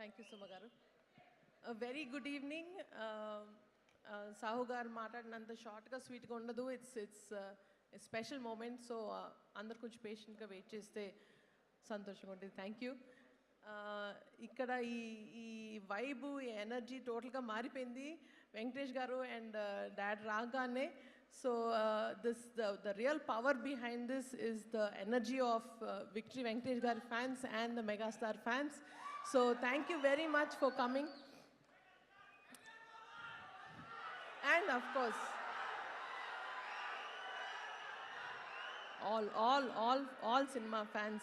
Thank you, Suma garu. A very good evening. Sahu garu maatladinanta short ga sweet ga undadu. It's a special moment, so andaru konచెం patient ga wait cheste సంతోషంగా ఉంటుంది. Thank you. ఇక్కడ ఈ vibe ఈ energy టోటల్గా మారిపోయింది Venkatesh garu and dad రాగానే. So the real power behind this is the energy of Victory Venkatesh గారి fans and the megastar fans. So thank you very much for coming. And of course all cinema fans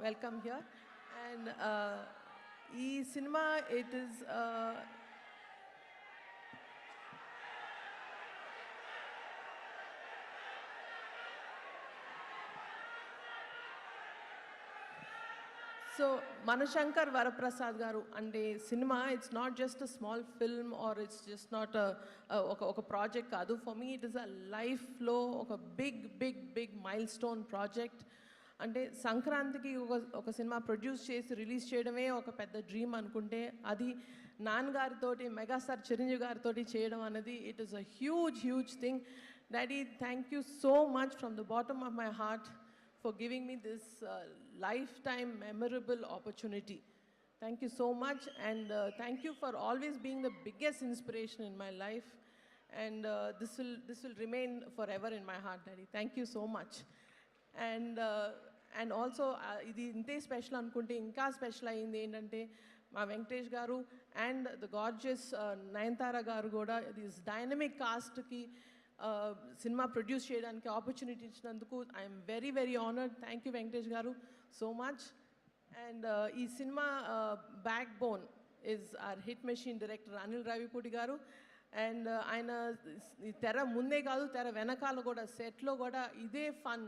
welcome here. And ee cinema, it is so Manashankar Varaprasad garu ante cinema, it's not just a small film or it's just not a project kadu. For me it is a life flow, oka big milestone project. అంటే సంక్రాంతికి ఒక cinema produce చేసి release చేయడమే ఒక పెద్ద dream అనుకుంటే, అది నాన్నగారితోటి megastar Chiranjeevi గారితో చేయడం అనేది it is a huge thing. Daddy, thank you so much from the bottom of my heart for giving me this life time memorable opportunity. Thank you so much and thank you for always being the biggest inspiration in my life. And this will remain forever in my heart, Daddy. Thank you so much. And also ఇది ఇంతే special అనుకుంటే ఇంకా special అయ్యింది ఏంటంటే, మా Venkatesh garu and the gorgeous Nayanthara garu కూడా this dynamic కాస్ట్కి సినిమా ప్రొడ్యూస్ చేయడానికి ఆపర్చునిటీ ఇచ్చినందుకు I'm very honoured. Thank you Venkatesh garu so much. And ఈ సినిమా backbone is our hit machine director Anil Ravipudi garu. And ఆయన తెర ముందే కాదు, తెర వెనకాల కూడా, సెట్లో కూడా ఇదే ఫన్,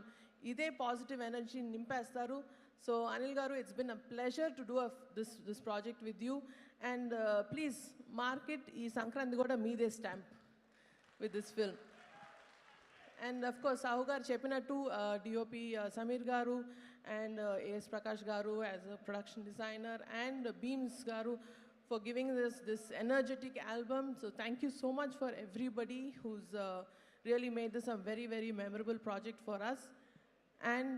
ఇదే పాజిటివ్ ఎనర్జీ నింపేస్తారు. So Anil garu, it's been a pleasure to do this project with you. And please market ఈ సంక్రాంతి కూడా మీదే stamp with this film. And of course Sahu garu చెప్పినట్టు DOP Sameer garu and AS Prakash garu as a production designer and Bheems garu for giving this energetic album. So thank you so much for everybody who's really made this a very memorable project for us. And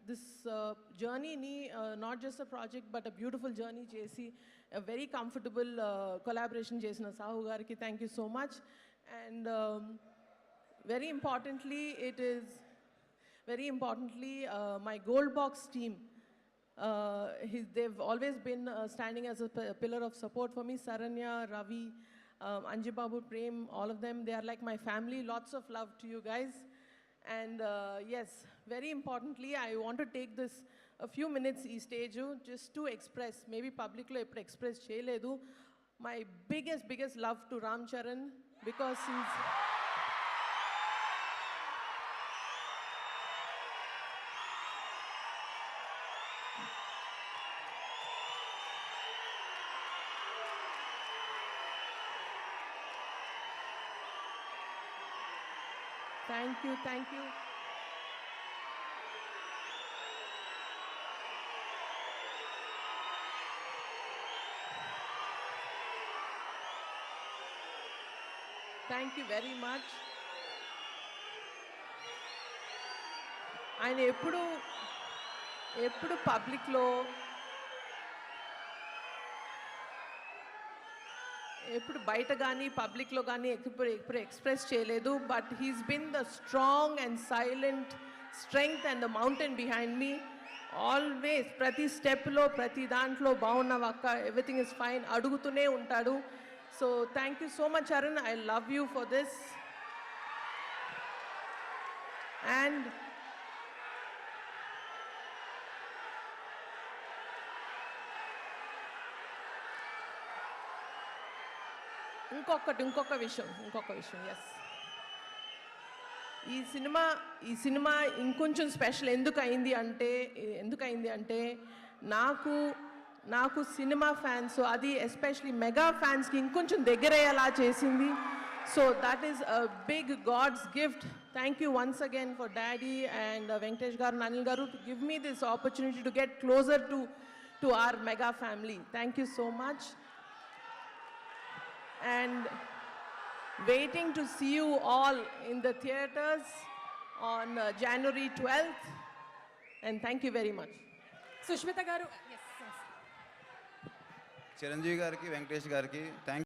this journey ni not just a project but a beautiful journey chesi, a very comfortable collaboration chesina Sahu gariki thank you so much. And very importantly my Gold Box team, they've always been standing as a pillar of support for me. Saranya, Ravi, Anji Babu, Prem, all of them, they are like my family. Lots of love to you guys. And yes, very importantly, I want to take this a few minutes e stage just to express, maybe publicly eppudu express cheyaledu, my biggest love to Ram Charan, because he's Thank you. Thank you very much. ఆయన ఎప్పుడు పబ్లిక్లో ఎప్పుడు బయట కానీ పబ్లిక్లో కానీ ఎప్పుడు express చేయలేదు. But he's been the strong and silent strength and the mountain behind me. Always ప్రతి స్టెప్లో ప్రతి దాంట్లో బాగున్నావక్క, ఎవ్రీథింగ్ ఇస్ ఫైన్ అడుగుతూనే ఉంటాడు. So thank you so much Arun, I love you for this. And ఇంకొక విషయం ఎస్, ఈ సినిమా ఇంకొంచెం స్పెషల్ ఎందుకు అయింది అంటే నాకు సినిమా ఫ్యాన్స్, అది ఎస్పెషలీ మెగా ఫ్యాన్స్కి ఇంకొంచెం దగ్గరయ్యేలా చేసింది. So that is a big god's gift. Thank you once again for daddy and Venkatesh garu, Anil garu, to give me this opportunity to get closer to to our mega family. Thank you so much. And waiting to see you all in the theaters on January 12th. And thank you very much. Sushmita గారు, చిరంజీవి గారికి వెంకటేష్ గారికి thank